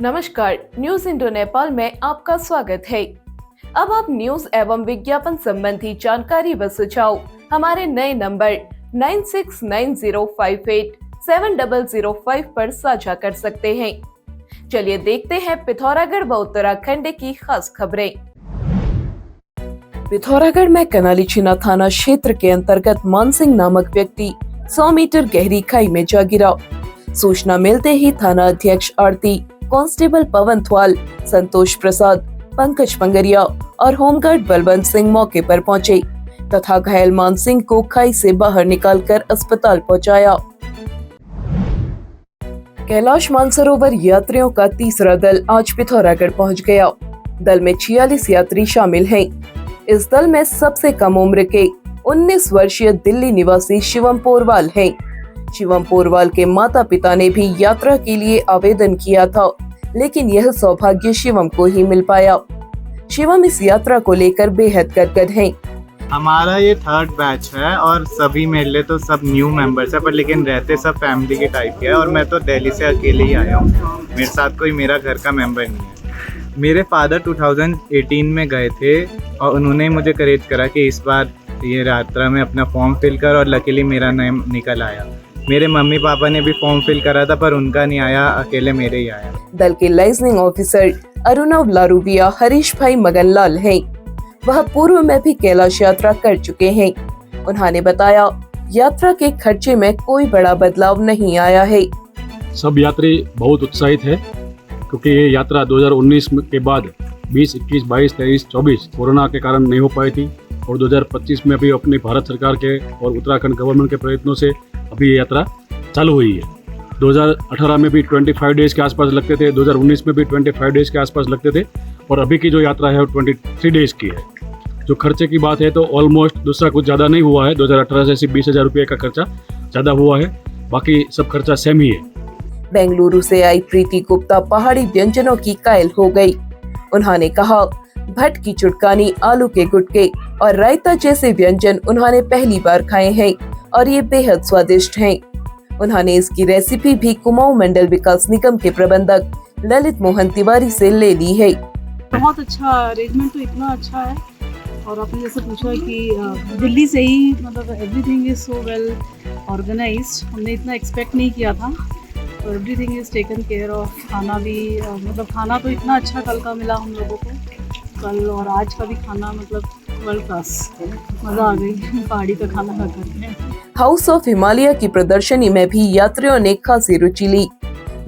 नमस्कार, news Indo Nepal में आपका स्वागत है। अब आप न्यूज एवं विज्ञापन संबंधी जानकारी व सुझाव हमारे नए नंबर 9690587005 पर साझा कर सकते हैं। चलिए देखते हैं पिथौरागढ़ व उत्तराखंड की खास खबरें। पिथौरागढ़ में कनालीछिना थाना क्षेत्र के अंतर्गत मानसिंह नामक व्यक्ति 100 मीटर गहरी खाई में जा गिरा। सूचना मिलते ही थाना अध्यक्ष आरती, कांस्टेबल पवन थवाल, संतोष प्रसाद, पंकज पंगरिया और होमगार्ड बलवंत सिंह मौके पर पहुंचे तथा घायल मानसिंह को खाई से बाहर निकालकर अस्पताल पहुंचाया। कैलाश मानसरोवर यात्रियों का तीसरा दल आज पिथौरागढ़ पहुंच गया। दल में 46 यात्री शामिल हैं। इस दल में सबसे कम उम्र के 19 वर्षीय दिल्ली निवासी शिवम पोरवाल हैं। शिवम पोरवाल के माता पिता ने भी यात्रा के लिए आवेदन किया था, लेकिन यह सौभाग्य शिवम को ही मिल पाया। शिवम इस यात्रा को लेकर बेहद गदगद हैं। हमारा ये 3rd बैच है और सभी मेरे लिए तो सब न्यू मेंबर्स है, पर लेकिन रहते सब फैमिली के टाइप के है और मैं तो दिल्ली से अकेले ही आया हूँ। मेरे साथ कोई मेरा घर का मेंबर नहीं है। मेरे फादर 2018 में गए थे और उन्होंने मुझे करेज करा कि इस बार ये यात्रा में अपना फॉर्म फिल कर, और लकीली मेरा नाम निकल आया। मेरे मम्मी पापा ने भी फॉर्म फिल करा था पर उनका नहीं आया, अकेले मेरे ही आया। दल के लाइजनिंग ऑफिसर अरुणव लारूबिया हरीश भाई मगनलाल हैं। वह पूर्व में भी कैलाश यात्रा कर चुके हैं। उन्होंने बताया, यात्रा के खर्चे में कोई बड़ा बदलाव नहीं आया है। सब यात्री बहुत उत्साहित है क्योंकि ये यात्रा 2019 के बाद 20, 21, 22, 23, 24 कोरोना के कारण नहीं हो पाई थी और 2025 में भी अपनी भारत सरकार के और उत्तराखंड गवर्नमेंट के प्रयत्नों से अभी ये यात्रा चालू हुई है। 2018 में भी 25 डेज के आसपास लगते थे, 2019 में भी 25 डेज के आसपास लगते थे और अभी की जो यात्रा है वो 23 डेज की है। जो खर्चे की बात है तो ऑलमोस्ट दूसरा कुछ ज़्यादा नहीं हुआ है। 2018 से सिर्फ 20,000 रुपये का खर्चा ज़्यादा हुआ है, बाकी सब खर्चा सेम ही है। बेंगलुरु से आई प्रीति गुप्ता पहाड़ी व्यंजनों की कायल हो गई। उन्होंने कहा, भट्ट की चुटकानी, आलू के गुटके और रायता जैसे व्यंजन उन्होंने पहली बार खाए हैं और ये बेहद स्वादिष्ट हैं। उन्होंने इसकी रेसिपी भी कुमाऊं मंडल विकास निगम के प्रबंधक ललित मोहन तिवारी से ले ली है। बहुत अच्छा अरेंजमेंट, तो इतना अच्छा है। और आपने जैसे पूछा कि दिल्ली से ही मतलब everything is so well organized, हमने इतना एक्सपेक्ट नहीं किया था। और everything is taken care of. खाना भी मतलब खाना तो इतना अच्छा कल का मिला हम लोगों को, कल और आज का भी खाना मतलब वर्ल्ड क्लास, मज़ा आ गई पहाड़ी का खाना खा करके। हाउस ऑफ हिमालय की प्रदर्शनी में भी यात्रियों ने खासी रुचि ली।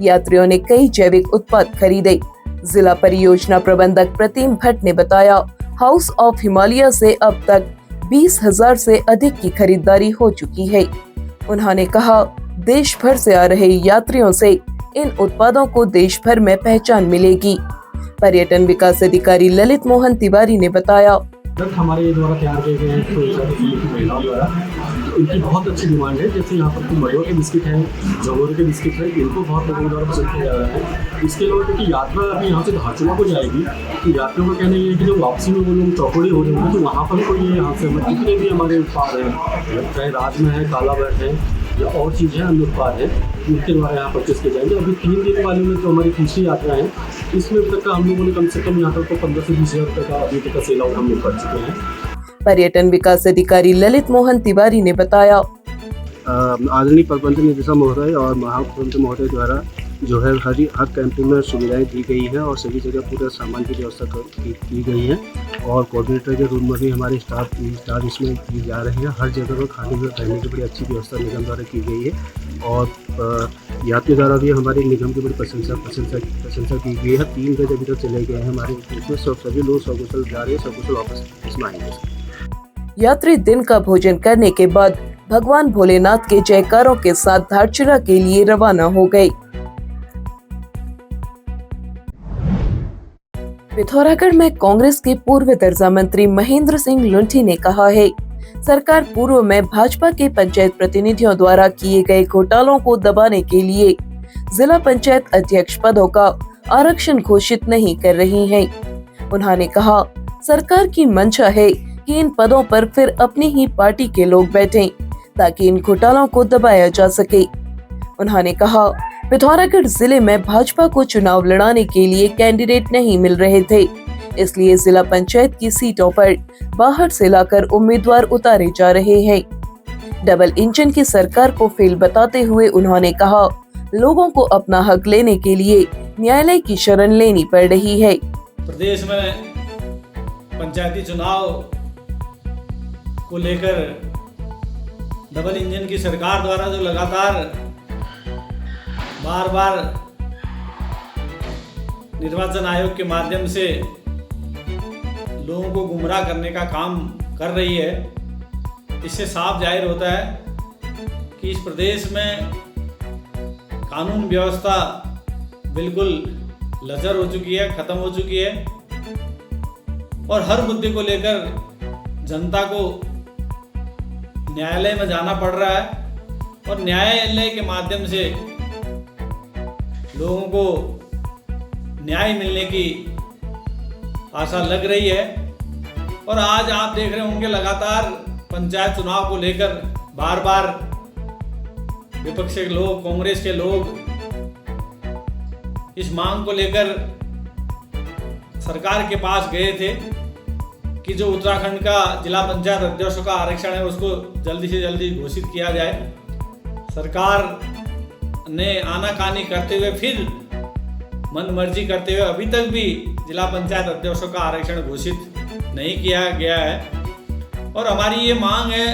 यात्रियों ने कई जैविक उत्पाद खरीदे। जिला परियोजना प्रबंधक प्रतिम भट्ट ने बताया, हाउस ऑफ हिमालय से अब तक 20,000 से अधिक की खरीदारी हो चुकी है। उन्होंने कहा, देश भर से आ रहे यात्रियों से इन उत्पादों को देश भर में पहचान मिलेगी। पर्यटन विकास अधिकारी ललित मोहन तिवारी ने बताया, हमारे द्वारा तैयार किए गए हैं इनकी बहुत अच्छी डिमांड है। जैसे यहाँ पर मडोर के बिस्किट हैं, जमोर के बिस्किट हैं, इनको बहुत लोगों द्वारा पसंद किया जा रहा है। इसके अलावा क्योंकि यात्रा अभी यहाँ से धारचूला को जाएगी, तो यात्रियों का कहना ये है कि जब वापसी में वो लोग चौकड़ी हो जाएंगे तो वहाँ पर कोई ये यहाँ से जितने भी हमारे उत्पाद हैं, चाहे राजमा है, काला बैट है या और चीज़ें अन्य उत्पाद हैं, उनके द्वारा यहाँ परचेस किए जाएंगे। अभी 3 दिन वाले में तो हमारी तीसरी यात्रा है, इसमें तक का हम लोगों ने कम से कम यहाँ तक तो 15 से 20,000 रुपये का अभी तक का सेल आउट हम लोग कर चुके हैं। पर्यटन विकास अधिकारी ललित मोहन तिवारी ने बताया, आदरणीय प्रबंध निदेशक महोदय और महाप्रबंधक महोदय द्वारा जो है हर कैंप में सुविधाएं दी गई हैं और सभी जगह पूरा सामान की व्यवस्था की गई है और कोऑर्डिनेटर के रूम में भी हमारे स्टाफ इसमें की जा रहे हैं। हर जगह पर खाने में रहने की बड़ी अच्छी व्यवस्था निगम द्वारा की गई है और यात्री द्वारा भी हमारे निगम की बड़ी प्रशंसा की गई है। 3 गज अभी तक चले गए हैं हमारे उसमें, सभी लोग सकुशल जा रहे हैं, सकुशल वापस इसमें आएंगे। यात्री दिन का भोजन करने के बाद भगवान भोलेनाथ के जयकारों के साथ धारचूला के लिए रवाना हो गए। पिथौरागढ़ में कांग्रेस के पूर्व दर्जा मंत्री महेंद्र सिंह लुंठी ने कहा है, सरकार पूर्व में भाजपा के पंचायत प्रतिनिधियों द्वारा किए गए घोटालों को दबाने के लिए जिला पंचायत अध्यक्ष पदों का आरक्षण घोषित नहीं कर रही है। उन्होंने कहा, सरकार की मंशा है कि इन पदों पर फिर अपनी ही पार्टी के लोग बैठें ताकि इन घोटालों को दबाया जा सके। उन्होंने कहा, पिथौरागढ़ जिले में भाजपा को चुनाव लड़ाने के लिए कैंडिडेट नहीं मिल रहे थे, इसलिए जिला पंचायत की सीटों पर बाहर से लाकर उम्मीदवार उतारे जा रहे हैं। डबल इंजन की सरकार को फेल बताते हुए उन्होंने कहा, लोगों को अपना हक लेने के लिए न्यायालय की शरण लेनी पड़ रही है। प्रदेश में पंचायती चुनाव को लेकर डबल इंजन की सरकार द्वारा जो लगातार बार बार निर्वाचन आयोग के माध्यम से लोगों को गुमराह करने का काम कर रही है, इससे साफ जाहिर होता है कि इस प्रदेश में कानून व्यवस्था बिल्कुल लचर हो चुकी है, खत्म हो चुकी है और हर मुद्दे को लेकर जनता को न्यायालय में जाना पड़ रहा है और न्यायालय के माध्यम से लोगों को न्याय मिलने की आशा लग रही है। और आज आप देख रहे होंगे लगातार पंचायत चुनाव को लेकर बार बार विपक्ष के लोग, कांग्रेस के लोग इस मांग को लेकर सरकार के पास गए थे कि जो उत्तराखंड का जिला पंचायत अध्यक्षों का आरक्षण है उसको जल्दी से जल्दी घोषित किया जाए। सरकार ने आनाकानी करते हुए फिर मनमर्जी करते हुए अभी तक भी जिला पंचायत अध्यक्षों का आरक्षण घोषित नहीं किया गया है और हमारी ये मांग है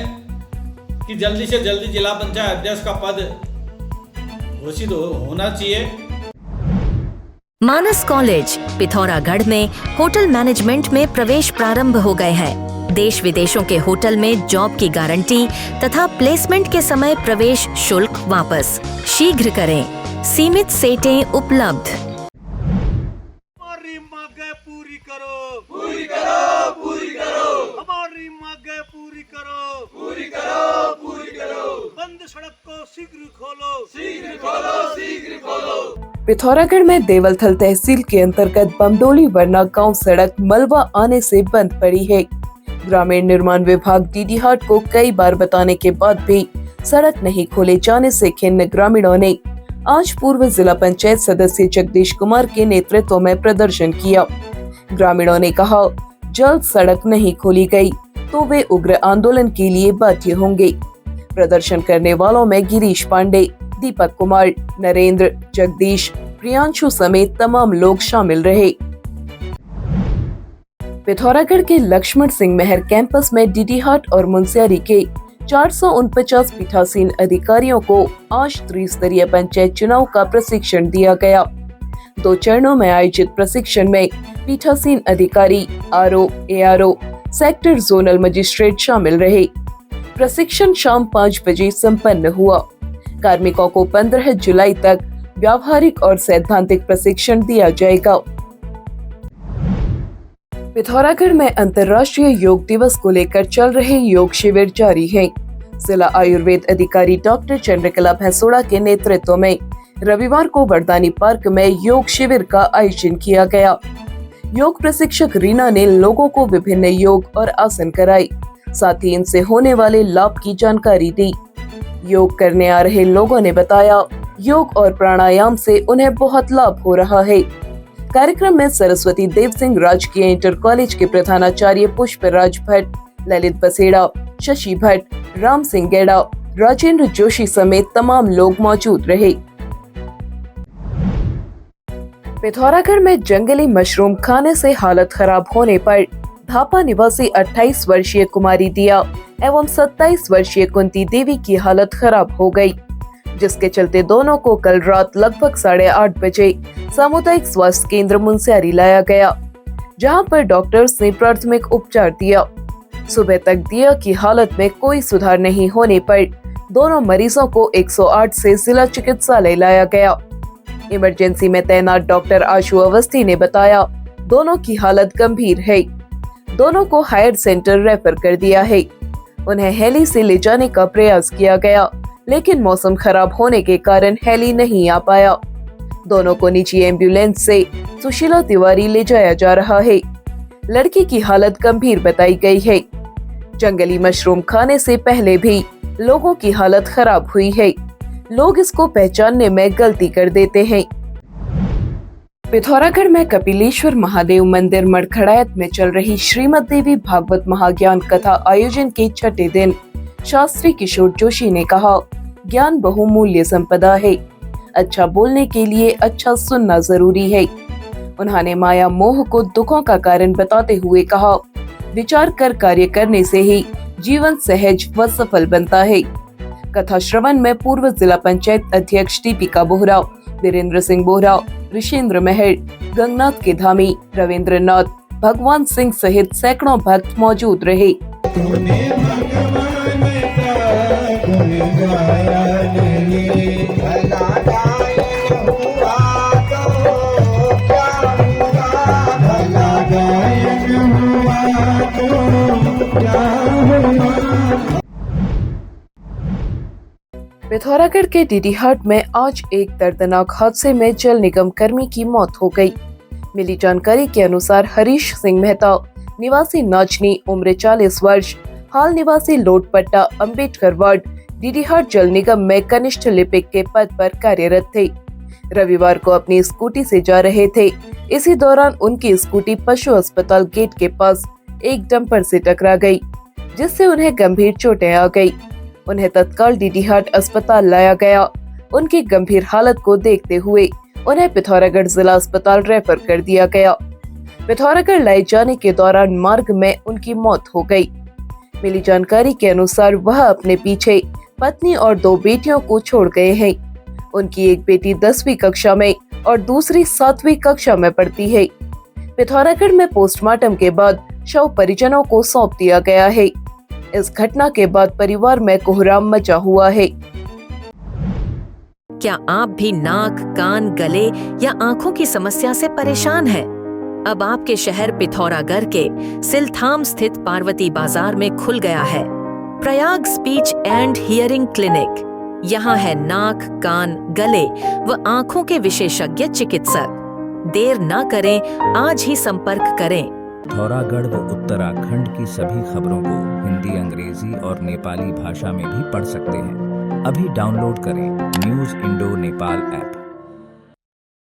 कि जल्दी से जल्दी जिला पंचायत अध्यक्ष का पद घोषित होना चाहिए। मानस कॉलेज पिथौरागढ़ में होटल मैनेजमेंट में प्रवेश प्रारंभ हो गए हैं। देश विदेशों के होटल में जॉब की गारंटी तथा प्लेसमेंट के समय प्रवेश शुल्क वापस। शीघ्र करें, सीमित सीटें उपलब्ध। हमारी मांगे पूरी करो, पूरी करो, पूरी करो। हमारी मांगे पूरी करो, पूरी करो, पूरी करो। बंद सड़क को शीघ्र खोलो, शीघ्र खोलो, शीघ्र खोलो। पिथौरागढ़ में देवलथल तहसील के अंतर्गत बमडोली वरना गांव सड़क मलबा आने से बंद पड़ी है। ग्रामीण निर्माण विभाग डीडी हाट को कई बार बताने के बाद भी सड़क नहीं खोले जाने से खिन्न ग्रामीणों ने आज पूर्व जिला पंचायत सदस्य जगदीश कुमार के नेतृत्व में प्रदर्शन किया। ग्रामीणों ने कहा, जल्द सड़क नहीं खोली गई तो वे उग्र आंदोलन के लिए बाध्य होंगे। प्रदर्शन करने वालों में गिरीश पांडे, दीपक कुमार, नरेंद्र, जगदीश, प्रियांशु समेत तमाम लोग शामिल रहे। पिथौरागढ़ के लक्ष्मण सिंह महर कैंपस में डीडी हाट और मुंसियारी के 449 पीठासीन अधिकारियों को आज त्रिस्तरीय पंचायत चुनाव का प्रशिक्षण दिया गया। 2 चरणों में आयोजित प्रशिक्षण में पीठासीन अधिकारी, RO, ARO, sector zonal magistrate शामिल रहे। प्रशिक्षण शाम 5 बजे संपन्न हुआ। कार्मिकों को 15 जुलाई तक व्यावहारिक और सैद्धांतिक प्रशिक्षण दिया जाएगा। पिथौरागढ़ में अंतर्राष्ट्रीय योग दिवस को लेकर चल रहे योग शिविर जारी है। जिला आयुर्वेद अधिकारी डॉक्टर चंद्रकला भैंसोड़ा के नेतृत्व में रविवार को वरदानी पार्क में योग शिविर का आयोजन किया गया। योग प्रशिक्षक रीना ने लोगों को विभिन्न योग और आसन कराए, साथ ही इनसे होने वाले लाभ की जानकारी दी। योग करने आ रहे लोगों ने बताया, योग और प्राणायाम से उन्हें बहुत लाभ हो रहा है। कार्यक्रम में सरस्वती देव सिंह राजकीय इंटर कॉलेज के प्रधानाचार्य पुष्पराज भट्ट, ललित बसेड़ा, शशि भट्ट, राम सिंह गेड़ा, राजेंद्र जोशी समेत तमाम लोग मौजूद रहे। पिथौरागढ़ में जंगली मशरूम खाने से हालत खराब होने पर धापा निवासी 28 वर्षीय कुमारी दिया एवं 27 वर्षीय कुंती देवी की हालत खराब हो गई, जिसके चलते दोनों को कल रात लगभग 8:30 बजे सामुदायिक स्वास्थ्य केंद्र मुंसियारी लाया गया, जहां पर डॉक्टर्स ने प्राथमिक उपचार दिया। सुबह तक दिया की हालत में कोई सुधार नहीं होने पर दोनों मरीजों को 108 से जिला चिकित्सालय लाया गया। इमरजेंसी में तैनात डॉक्टर आशु अवस्थी ने बताया, दोनों की हालत गंभीर है। दोनों को हायर सेंटर रेफर कर दिया है। उन्हें हेली से ले जाने का प्रयास किया गया, लेकिन मौसम खराब होने के कारण हेली नहीं आ पाया। दोनों को निजी एम्बुलेंस से सुशीला तिवारी ले जाया जा रहा है। लड़की की हालत गंभीर बताई गई है। जंगली मशरूम खाने से पहले भी लोगों की हालत खराब हुई है। लोग इसको पहचानने में गलती कर देते हैं। पिथौरागढ़ में कपिलेश्वर महादेव मंदिर मड़खड़ायत में चल रही श्रीमद देवी भागवत महाज्ञान कथा आयोजन के छठे दिन शास्त्री किशोर जोशी ने कहा, ज्ञान बहुमूल्य संपदा है। अच्छा बोलने के लिए अच्छा सुनना जरूरी है। उन्होंने माया मोह को दुखों का कारण बताते हुए कहा, विचार कर कार्य करने से ही जीवन सहज व सफल बनता है। कथा श्रवण में पूर्व जिला पंचायत अध्यक्ष दीपिका बोहरा, वीरेंद्र सिंह बोहरा, ऋषेंद्र महर, गंगनाथ के धामी, रविंद्र नाथ, भगवान सिंह सहित सैकड़ों भक्त मौजूद रहे। पिथौरागढ़ के डीडीहाट में आज एक दर्दनाक हादसे में जल निगम कर्मी की मौत हो गई। मिली जानकारी के अनुसार हरीश सिंह मेहता निवासी नाचनी, उम्र 40 वर्ष, हाल निवासी लोटपट्टा, अंबेडकर वार्ड, डीडीहाट जल निगम में कनिष्ठ लिपिक के पद पर कार्यरत थे। रविवार को अपनी स्कूटी से जा रहे थे। इसी दौरान उनकी स्कूटी पशु अस्पताल गेट के पास एक डंपर से टकरा गई, जिससे उन्हें गंभीर चोटें आ गई। उन्हें तत्काल डीडीहाट अस्पताल लाया गया। उनकी गंभीर हालत को देखते हुए उन्हें पिथौरागढ़ जिला अस्पताल रेफर कर दिया गया। पिथौरागढ़ लाए जाने के दौरान मार्ग में उनकी मौत हो गई। मिली जानकारी के अनुसार वह अपने पीछे पत्नी और 2 बेटियों को छोड़ गए हैं। उनकी एक बेटी 10वीं कक्षा में और दूसरी 7वीं कक्षा में पढ़ती है। पिथौरागढ़ में पोस्टमार्टम के बाद शव परिजनों को सौंप दिया गया है। इस घटना के बाद परिवार में कोहराम मचा हुआ है। क्या आप भी नाक, कान, गले या आंखों की समस्या से परेशान हैं? अब आपके शहर पिथौरागढ़ के सिलथाम स्थित पार्वती बाजार में खुल गया है Prayag speech and hearing clinic. यहाँ है नाक, कान, गले व आंखों के विशेषज्ञ चिकित्सक। देर न करें, आज ही संपर्क करें। पिथौरागढ़ व उत्तराखंड की सभी खबरों को हिंदी, अंग्रेजी और नेपाली भाषा में भी पढ़ सकते हैं। अभी डाउनलोड करें न्यूज़ इंडो नेपाल ऐप।